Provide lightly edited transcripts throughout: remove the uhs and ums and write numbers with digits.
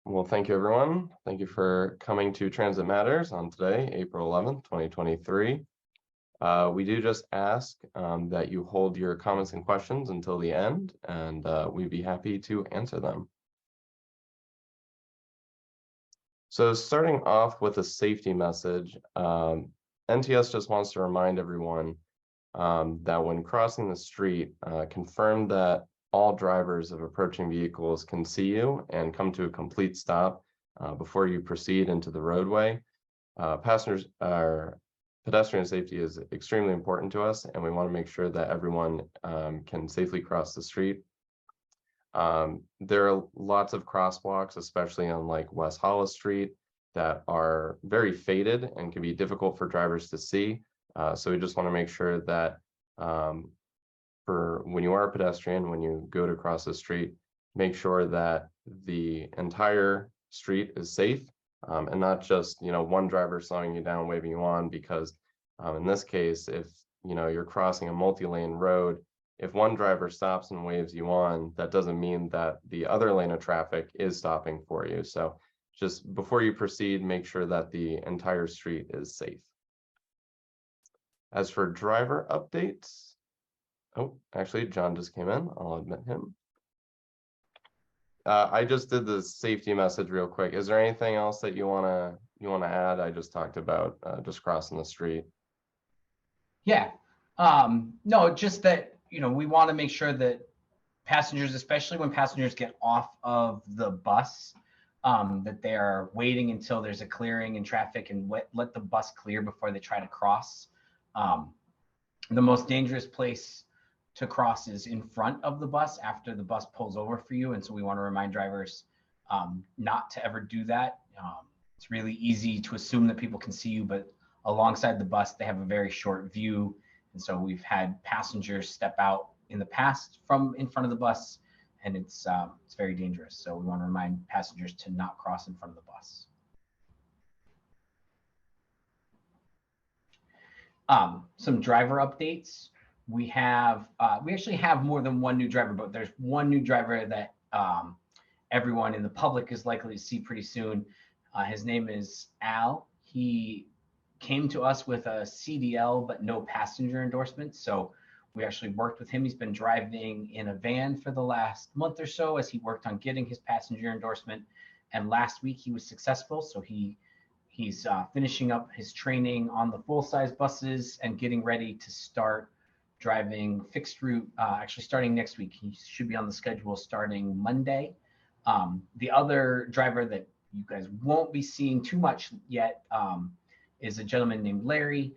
Well, thank you, everyone. Thank you for coming to Transit Matters on today, April 11th, 2023. We do just ask that you hold your comments and questions until the end, and we'd be happy to answer them. So starting off with a safety message, NTS just wants to remind everyone that when crossing the street, confirm that all drivers of approaching vehicles can see you and come to a complete stop before you proceed into the roadway. Pedestrian safety is extremely important to us, and we want to make sure that everyone can safely cross the street. There are lots of crosswalks, especially on like West Hollis Street, that are very faded and can be difficult for drivers to see. So we just want to make sure that for when you are a pedestrian, when you go to cross the street, make sure that the entire street is safe, and not just one driver slowing you down, waving you on. Because in this case, if you're crossing a multi-lane road, if one driver stops and waves you on, that doesn't mean that the other lane of traffic is stopping for you. So just before you proceed, make sure that the entire street is safe. As for driver updates, oh, actually, John just came in. I'll admit him. I just did the safety message real quick. Is there anything else that you wanna add? I just talked about just crossing the street. Yeah. No, just that we want to make sure that passengers, especially when passengers get off of the bus, that they are waiting until there's a clearing in traffic and let the bus clear before they try to cross. The most dangerous place to cross is in front of the bus after the bus pulls over for you. And so we want to remind drivers not to ever do that. It's really easy to assume that people can see you, but alongside the bus, they have a very short view. And so we've had passengers step out in the past from in front of the bus, and it's very dangerous. So we want to remind passengers to not cross in front of the bus. Some driver updates. We actually have more than one new driver, but there's one new driver that everyone in the public is likely to see pretty soon. His name is Al. He came to us with a CDL, but no passenger endorsement. So we actually worked with him. He's been driving in a van for the last month or so as he worked on getting his passenger endorsement. And last week he was successful. So he's finishing up his training on the full-size buses and getting ready to start driving fixed route, actually starting next week. He should be on the schedule starting Monday. The other driver that you guys won't be seeing too much yet is a gentleman named Larry.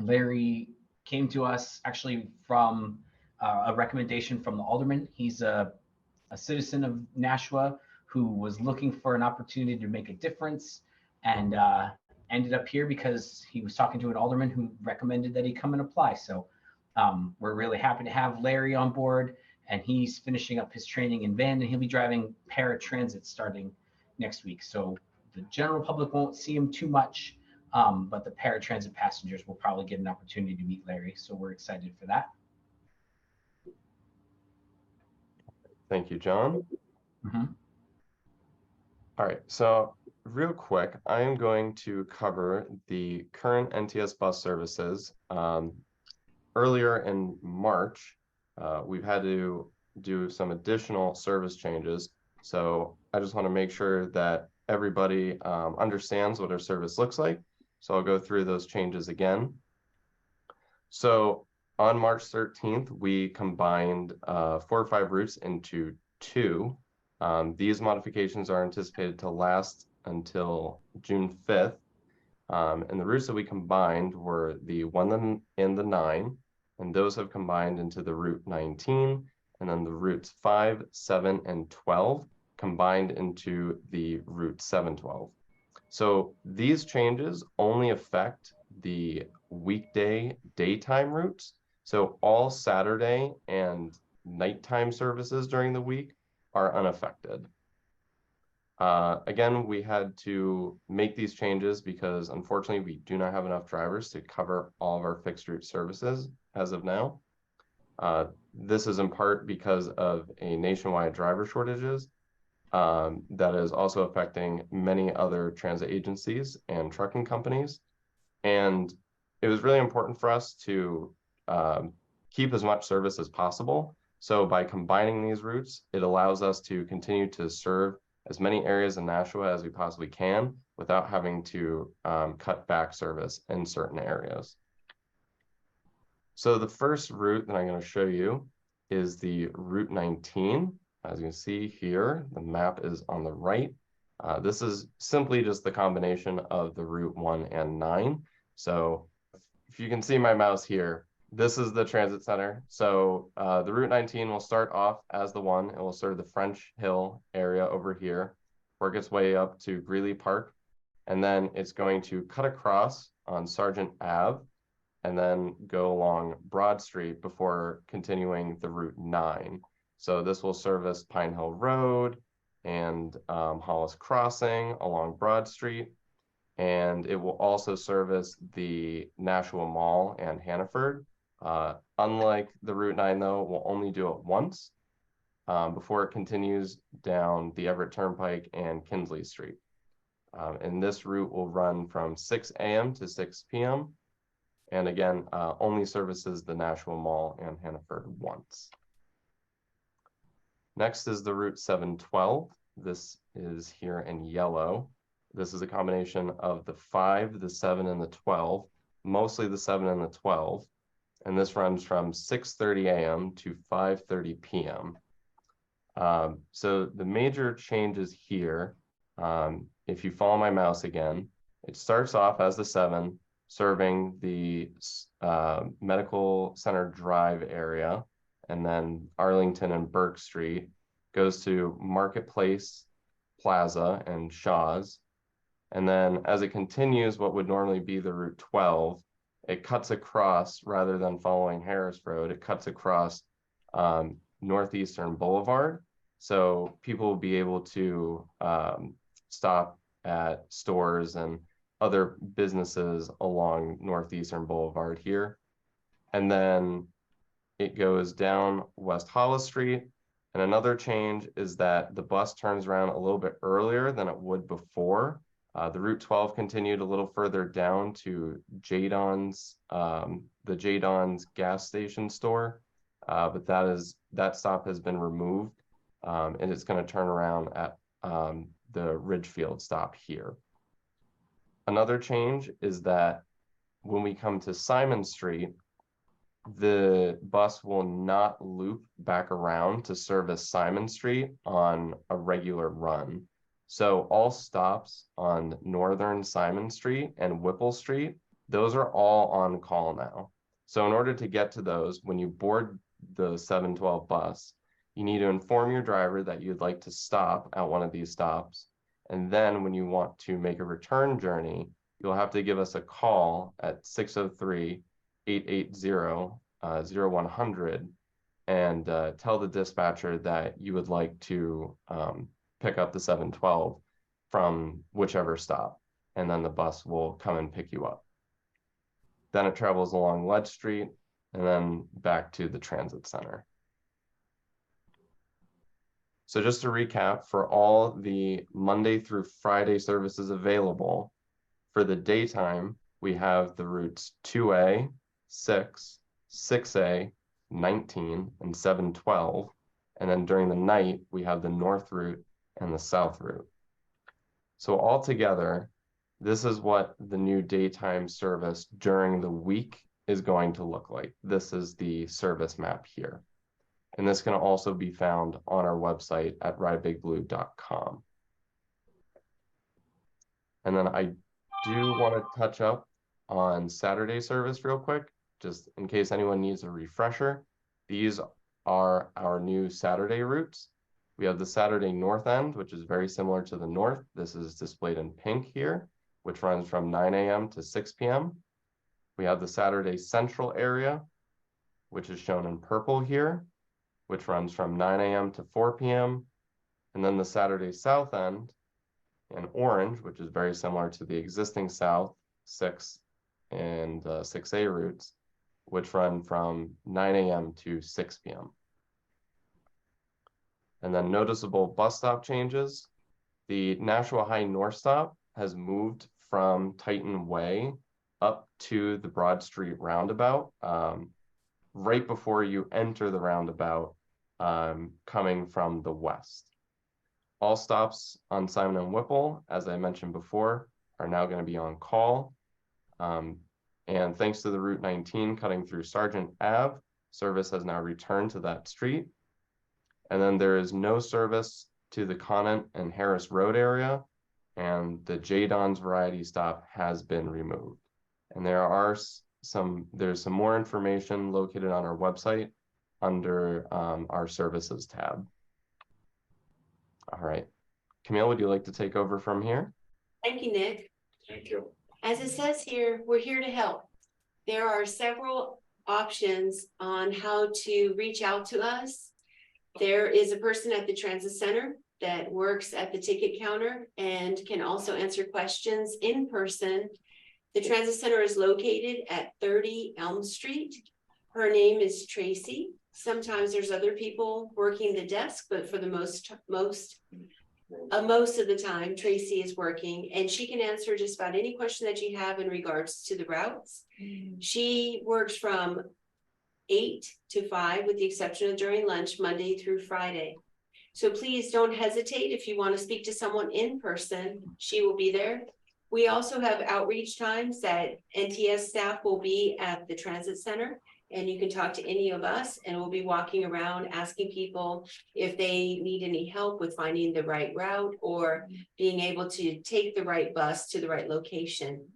Larry came to us actually from a recommendation from the alderman. He's a citizen of Nashua who was looking for an opportunity to make a difference, and ended up here because he was talking to an alderman who recommended that he come and apply. So we're really happy to have Larry on board, and he's finishing up his training in van, and he'll be driving paratransit starting next week. So the general public won't see him too much, but the paratransit passengers will probably get an opportunity to meet Larry. So we're excited for that. Thank you, John. Mm-hmm. All right, so real quick, I am going to cover the current NTS bus services. Earlier in March, we've had to do some additional service changes. So I just want to make sure that everybody understands what our service looks like. So I'll go through those changes again. So on March 13th, we combined 4 or 5 routes into 2. These modifications are anticipated to last until June 5th. And the routes that we combined were the 1 and the 9, and those have combined into the Route 19, and then the routes 5, 7, and 12 combined into the Route 712. So these changes only affect the weekday daytime routes. So all Saturday and nighttime services during the week are unaffected. Again, we had to make these changes because unfortunately we do not have enough drivers to cover all of our fixed route services as of now. This is in part because of a nationwide driver shortages, that is also affecting many other transit agencies and trucking companies. And it was really important for us to keep as much service as possible. So by combining these routes, it allows us to continue to serve as many areas in Nashua as we possibly can without having to cut back service in certain areas. So the first route that I'm going to show you is the Route 19. As you can see here, the map is on the right. This is simply just the combination of the Route 1 and 9. So if you can see my mouse here, this is the transit center. So the Route 19 will start off as the one. It will serve the French Hill area over here, work its way up to Greeley Park, and then it's going to cut across on Sergeant Ave and then go along Broad Street before continuing the Route 9. So this will service Pine Hill Road and Hollis Crossing along Broad Street. And it will also service the Nashua Mall and Hannaford. Unlike the Route 9, though, it will only do it once before it continues down the Everett Turnpike and Kinsley Street. And this route will run from 6 a.m. to 6 p.m. And again, only services the Nashua Mall and Hannaford once. Next is the Route 712. This is here in yellow. This is a combination of the 5, the 7, and the 12, mostly the 7 and the 12. And this runs from 6:30 a.m. to 5:30 p.m. So the major changes here, if you follow my mouse again, it starts off as the 7, serving the Medical Center Drive area, and then Arlington and Burke Street, goes to Marketplace Plaza and Shaw's. And then as it continues, what would normally be the Route 12, it cuts across, rather than following Harris Road, it cuts across Northeastern Boulevard. So people will be able to stop at stores and other businesses along Northeastern Boulevard here. And then it goes down West Hollis Street. And another change is that the bus turns around a little bit earlier than it would before. The Route 12 continued a little further down to Jadon's, the Jadon's gas station store, but that stop has been removed, and it's going to turn around at the Ridgefield stop here. Another change is that when we come to Simon Street, the bus will not loop back around to service Simon Street on a regular run. So all stops on Northern Simon Street and Whipple Street, those are all on call now. So in order to get to those, when you board the 712 bus, you need to inform your driver that you'd like to stop at one of these stops. And then when you want to make a return journey, you'll have to give us a call at 603-880-0100 and tell the dispatcher that you would like to pick up the 712 from whichever stop, and then the bus will come and pick you up. Then it travels along Ledge Street and then back to the transit center. So just to recap, for all the Monday through Friday services available, for the daytime, we have the routes 2A, 6, 6A, 19, and 712. And then during the night, we have the North Route and the South Route. So altogether, this is what the new daytime service during the week is going to look like. This is the service map here. And this can also be found on our website at ridebigblue.com. And then I do want to touch up on Saturday service real quick, just in case anyone needs a refresher. These are our new Saturday routes. We have the Saturday North End, which is very similar to the North. This is displayed in pink here, which runs from 9 a.m. to 6 p.m. We have the Saturday Central area, which is shown in purple here, which runs from 9 a.m. to 4 p.m. And then the Saturday South End in orange, which is very similar to the existing South 6 and 6A routes, which run from 9 a.m. to 6 p.m. And then noticeable bus stop changes. The Nashua High North Stop has moved from Titan Way up to the Broad Street roundabout, right before you enter the roundabout, coming from the west. All stops on Simon and Whipple, as I mentioned before, are now going to be on call. And thanks to the Route 19 cutting through Sargent Ave, service has now returned to that street. And then there is no service to the Conant and Harris Road area, and the J. Don's Variety Stop has been removed. And there's some more information located on our website under our services tab. All right, Camille, would you like to take over from here? Thank you, Nick. Thank you. As it says here, we're here to help. There are several options on how to reach out to us. There is a person at the transit center that works at the ticket counter and can also answer questions in person. The transit center is located at 30 Elm Street. Her name is Tracy. Sometimes there's other people working the desk, but for the most of the time, Tracy is working, and she can answer just about any question that you have in regards to the routes. She works from 8 to 5, with the exception of during lunch, Monday through Friday. So please don't hesitate. If you want to speak to someone in person, she will be there. We also have outreach times that NTS staff will be at the transit center, and you can talk to any of us, and we'll be walking around asking people if they need any help with finding the right route or being able to take the right bus to the right location.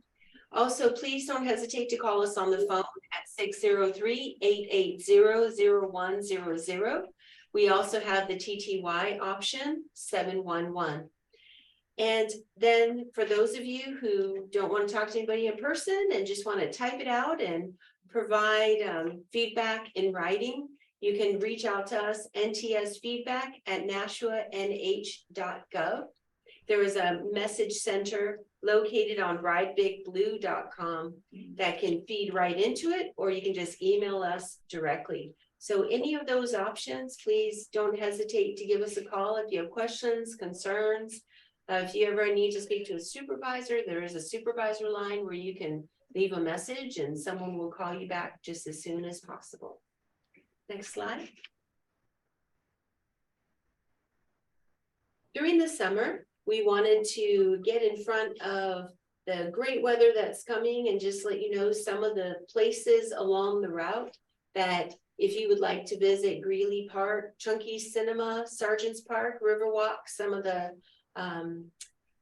Also, please don't hesitate to call us on the phone at 603-880-0100. We also have the TTY option 711. And then for those of you who don't want to talk to anybody in person and just want to type it out and provide feedback in writing, you can reach out to us, ntsfeedback@nashuanh.gov. There is a message center located on rideBigBlue.com that can feed right into it, or you can just email us directly. So any of those options, please don't hesitate to give us a call if you have questions, concerns. If you ever need to speak to a supervisor, there is a supervisor line where you can leave a message and someone will call you back just as soon as possible. Next slide. During the summer, we wanted to get in front of the great weather that's coming and just let you know some of the places along the route that if you would like to visit: Greeley Park, Chunky Cinema, Sargent's Park, Riverwalk, some of the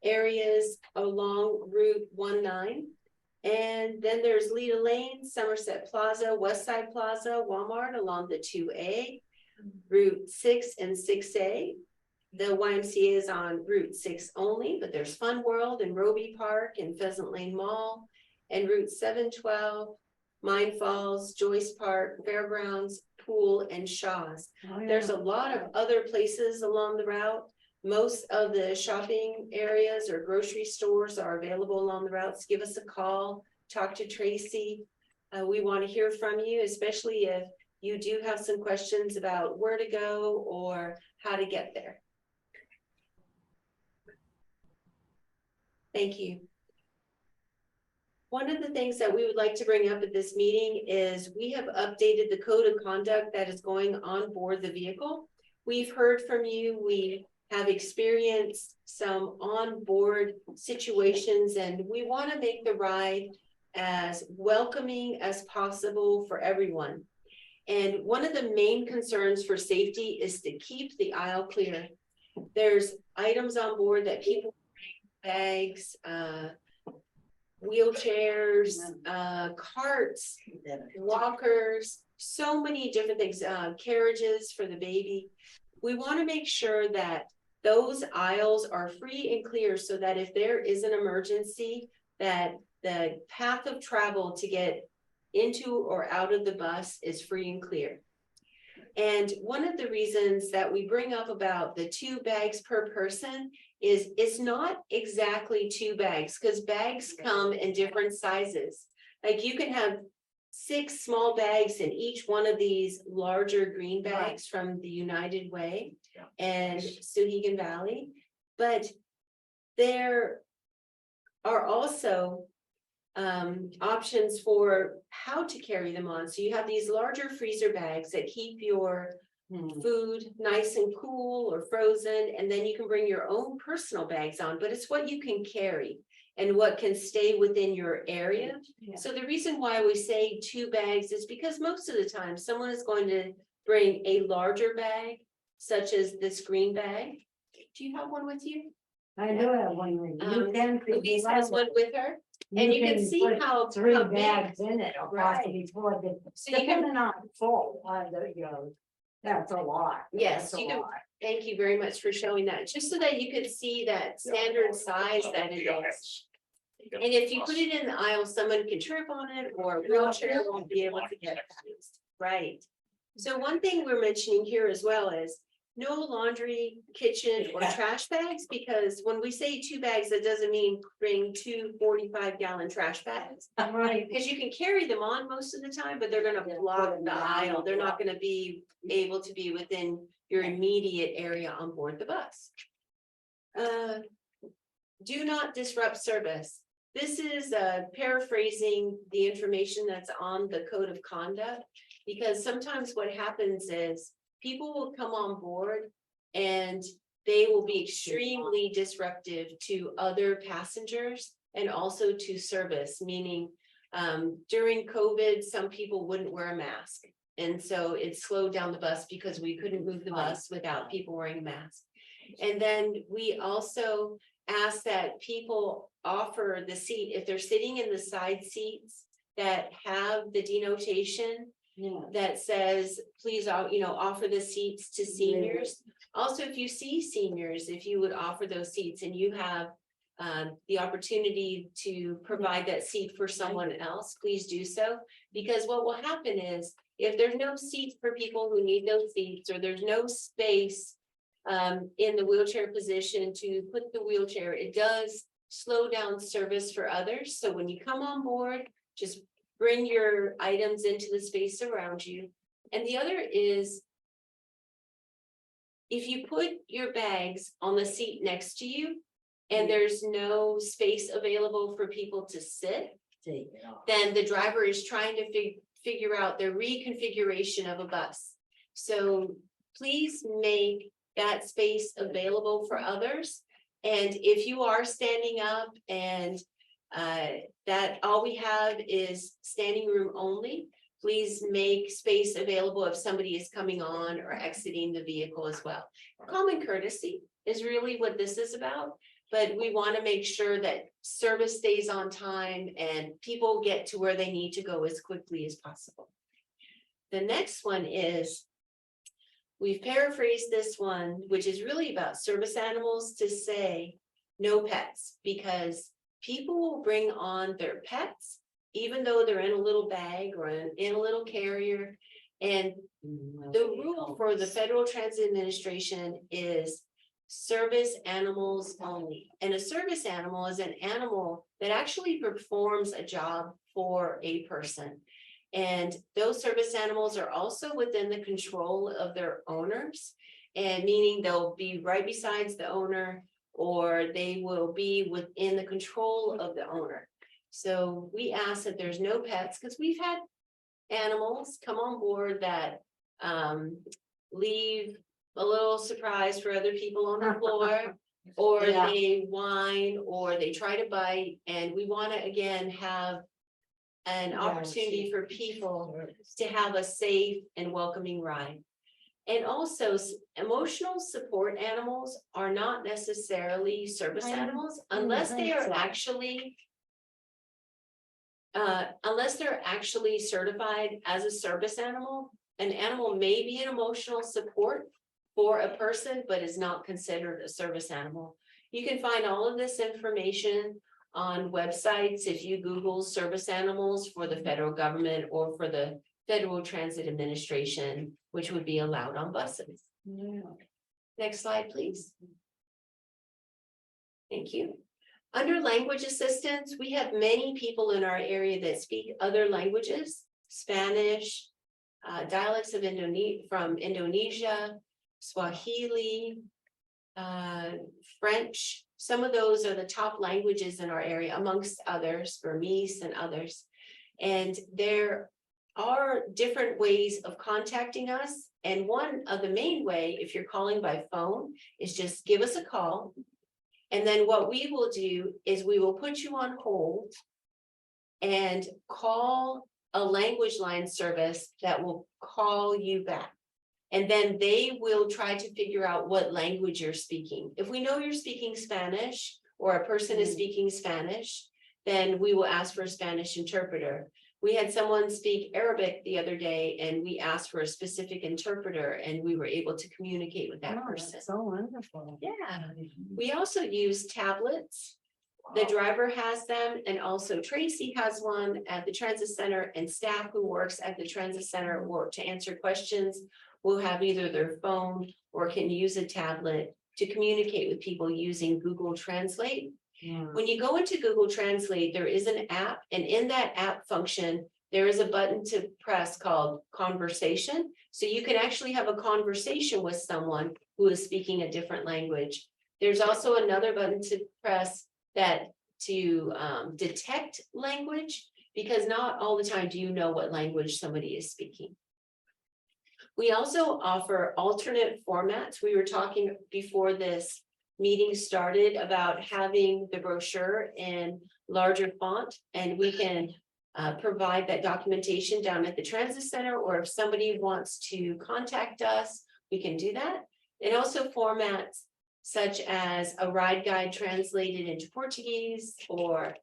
areas along Route 19. And then there's Leda Lane, Somerset Plaza, Westside Plaza, Walmart along the 2A, Route 6 and 6A. The YMCA is on Route 6 only, but there's Fun World and Roby Park and Pheasant Lane Mall, and Route 712, Mine Falls, Joyce Park, Fairgrounds, Pool, and Shaw's. Oh, yeah. There's a lot of other places along the route. Most of the shopping areas or grocery stores are available along the routes. Give us a call, talk to Tracy. We want to hear from you, especially if you do have some questions about where to go or how to get there. Thank you. One of the things that we would like to bring up at this meeting is we have updated the code of conduct that is going on board the vehicle. We've heard from you. We have experienced some onboard situations, and we want to make the ride as welcoming as possible for everyone. And one of the main concerns for safety is to keep the aisle clear. There's items on board that people bring, bags, wheelchairs, carts, walkers, so many different things, carriages for the baby. We want to make sure that those aisles are free and clear so that if there is an emergency, that the path of travel to get into or out of the bus is free and clear. And one of the reasons that we bring up about the 2 bags per person is it's not exactly 2 bags, because bags come in different sizes. Like you can have 6 small bags in each one of these larger green bags from the United Way. and Souhegan Valley. But there are also options for how to carry them on. So you have these larger freezer bags that keep your food nice and cool or frozen, and then you can bring your own personal bags on, but it's what you can carry and what can stay within your area. Yeah. So the reason why we say 2 bags is because most of the time someone is going to bring a larger bag, such as this green bag. Do you have one with you? I do have one. You can. Louise has one with her, and you can see put how 3 how big. bags in it, or Right. possibly 4, So you can, depending on full, that's a lot. Yes, That's a you can- lot. thank you very much for showing that, just so that you could see that standard size that it is. And if you put it in the aisle, someone can trip on it or a wheelchair won't be able to get past. Right. So one thing we're mentioning here as well is no laundry, kitchen or trash bags, because when we say 2 bags, that doesn't mean bring 2 45-gallon trash bags. Right. Because you can carry them on most of the time, but they're gonna block the aisle. They're not gonna be able to be within your immediate area on board the bus. Do not disrupt service. This is paraphrasing the information that's on the code of conduct, because sometimes what happens is people will come on board and they will be extremely disruptive to other passengers and also to service, meaning during COVID, some people wouldn't wear a mask. And so it slowed down the bus because we couldn't move the bus without people wearing a mask. And then we also ask that people offer the seat, if they're sitting in the side seats that have the denotation Yeah. that says, please, offer the seats to seniors. Also, if you see seniors, if you would offer those seats and you have the opportunity to provide that seat for someone else, please do so. Because what will happen is, if there's no seats for people who need those seats, or there's no space in the wheelchair position to put the wheelchair, it does slow down service for others. So when you come on board, just bring your items into the space around you. And the other is, if you put your bags on the seat next to you and there's no space available for people to sit, Take it off. then the driver is trying to figure out the reconfiguration of a bus. So please make that space available for others. And if you are standing up and that all we have is standing room only, please make space available if somebody is coming on or exiting the vehicle as well. Common courtesy is really what this is about, but we want to make sure that service stays on time and people get to where they need to go as quickly as possible. The next one is, we've paraphrased this one, which is really about service animals, to say no pets, because people will bring on their pets, even though they're in a little bag or in a little carrier. And the rule for the Federal Transit Administration is service animals only. And a service animal is an animal that actually performs a job for a person. And those service animals are also within the control of their owners, and meaning they'll be right besides the owner, or they will be within the control of the owner. So we ask that there's no pets, because we've had animals come on board that leave a little surprise for other people on the floor, or Yeah. they whine, or they try to bite. And we want to, again, have an opportunity for people to have a safe and welcoming ride. And also, emotional support animals are not necessarily service I animals don't unless they think are so. actually certified as a service animal. An animal may be an emotional support for a person, but is not considered a service animal. You can find all of this information on websites if you Google service animals for the federal government or for the Federal Transit Administration, which would be allowed on buses. Yeah. Next slide, please. Thank you. Under language assistance, we have many people in our area that speak other languages, Spanish, dialects of from Indonesia, Swahili, French. Some of those are the top languages in our area, amongst others, Burmese and others. And there are different ways of contacting us. And one of the main way, if you're calling by phone, is just give us a call. And then what we will do is we will put you on hold and call a language line service that will call you back. And then they will try to figure out what language you're speaking. If we know you're speaking Spanish or a person is speaking Spanish, then we will ask for a Spanish interpreter. We had someone speak Arabic the other day and we asked for a specific interpreter and we were able to communicate with that Oh, person. that's so wonderful. Yeah, we also use tablets. The driver has them, and also Tracy has one at the transit center, and staff who works at the transit center work to answer questions will have either their phone or can use a tablet to communicate with people using Google Translate. Yeah. When you go into Google Translate, there is an app, and in that app function, there is a button to press called conversation. So you can actually have a conversation with someone who is speaking a different language. There's also another button to press that to detect language, because not all the time do you know what language somebody is speaking. We also offer alternate formats. We were talking before this meeting started about having the brochure in larger font, and we can provide that documentation down at the transit center, or if somebody wants to contact us, we can do that. And also formats such as a ride guide translated into Portuguese or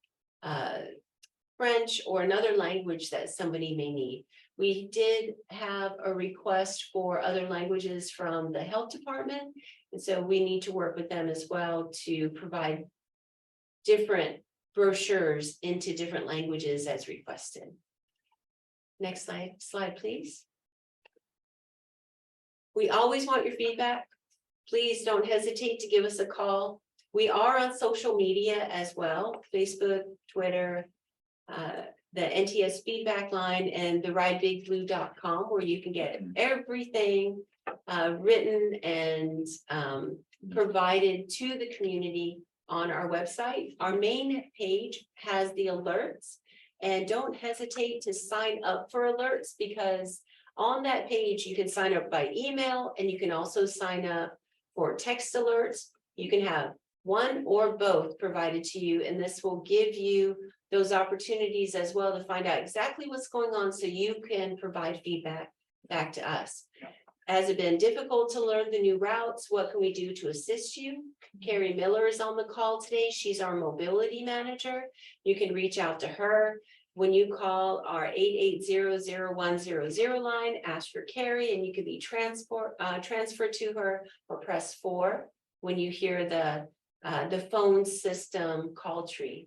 French or another language that somebody may need. We did have a request for other languages from the health department, and so we need to work with them as well to provide different brochures into different languages as requested. Next slide, please. We always want your feedback. Please don't hesitate to give us a call. We are on social media as well, Facebook, Twitter, the NTS feedback line, and the rideBigBlue.com, where you can get everything written and provided to the community on our website. Our main page has the alerts, and don't hesitate to sign up for alerts, because on that page you can sign up by email, and you can also sign up for text alerts. You can have one or both provided to you, and this will give you those opportunities as well to find out exactly what's going on, so you can provide feedback back to us. Has it been difficult to learn the new routes? What can we do to assist you? Carrie Miller is on the call today. She's our mobility manager. You can reach out to her. When you call our 880-0100 line, ask for Carrie, and you can be transferred to her, or press 4 when you hear the phone system call tree.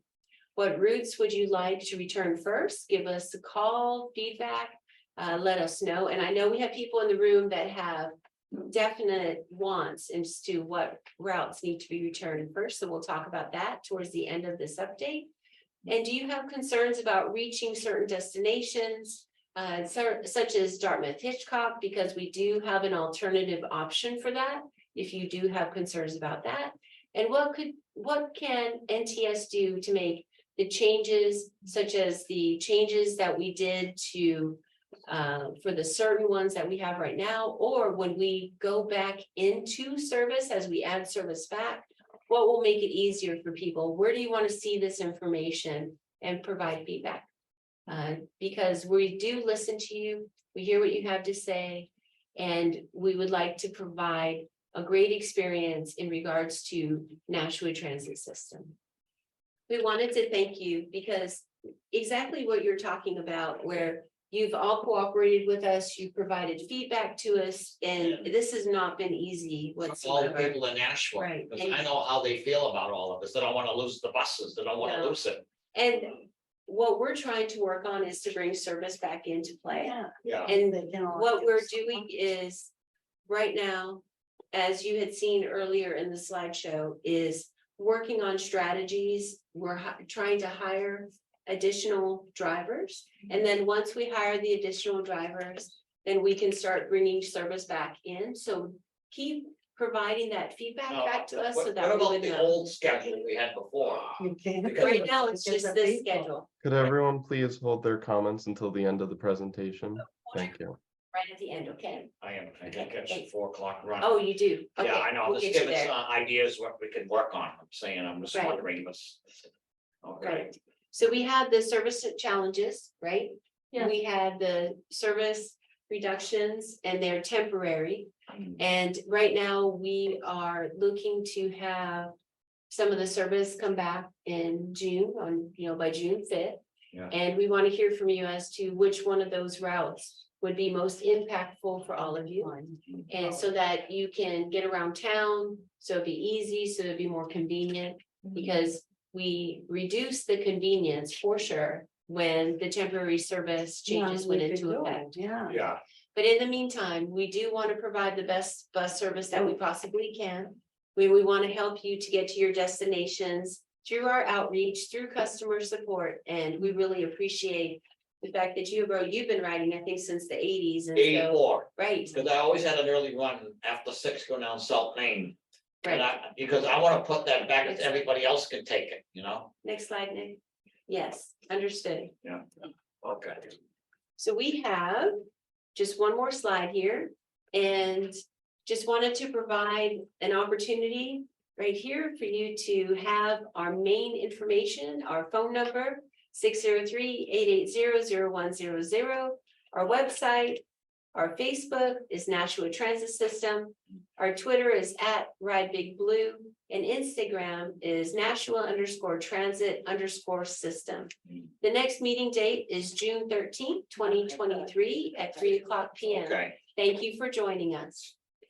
What routes would you like to return first? Give us a call, feedback, let us know. And I know we have people in the room that have definite wants as to what routes need to be returned first. So we'll talk about that towards the end of this update. And do you have concerns about reaching certain destinations, such as Dartmouth Hitchcock? Because we do have an alternative option for that, if you do have concerns about that. And what can NTS do to make the changes, such as the changes that we did to for the certain ones that we have right now, or when we go back into service, as we add service back, what will make it easier for people? Where do you want to see this information, and provide feedback? Because we do listen to you, we hear what you have to say, and we would like to provide a great experience in regards to Nashua Transit System. We wanted to thank you, because exactly what you're talking about, where you've all cooperated with us, you provided feedback to us, and this has not been easy All the whatsoever. people in Nashua, Right. because I know how they feel about all of this. They don't want to lose the buses. They don't want to No. lose it. And what we're trying to work on is to bring service back into play. Yeah. Yeah. And They can all what do we're something. doing is, right now, as you had seen earlier in the slideshow, is working on strategies. We're trying to hire additional drivers. And then once we hire the additional drivers, then we can start bringing service back in. So keep providing that feedback No, back to us what so what that we about would the know. old schedule we had before? You can't. Because- Right now, it's Because just of this people. schedule, Could everyone please hold their comments until the end of the presentation? Thank you. right at the end, okay? I think it's 4 o'clock run. Oh, you do? Yeah, Okay, I know, we'll just get you give us there. ideas what we can work on, I'm saying, I'm just Right. wondering what's. Okay, Right. So we had the service challenges, right? Yes. We had the service reductions and they're temporary. Mm. And right now, we are looking to have some of the service come back in June, by June 5th. Yeah. And we want to hear from you as to which one of those routes would be most impactful for all of you. And so that you can get around town, so it'd be easy, so it'd be more convenient, because we reduce the convenience for sure when the temporary service changes went into effect. Yeah. yeah, But in the meantime, we do want to provide the best bus service that we possibly can. We want to help you to get to your destinations through our outreach, through customer support, and we really appreciate the fact that you've been riding, I think, since the 80s. And so, 84, right, because I always had an early run after 6 going down South Main. And right. because I want to put that back, if everybody else can take it, you know? Next slide, Nick. Yes, understood. Okay. So we have just one more slide here and just wanted to provide an opportunity right here for you to have our main information, our phone number, 603-880-0100, our website, our Facebook is Nashua Transit System, our Twitter is @RideBigBlue, and Instagram is Nashua_transit_system. The next meeting date is June 13th, 2023 at 3:00 p.m. Okay. Thank you for joining us.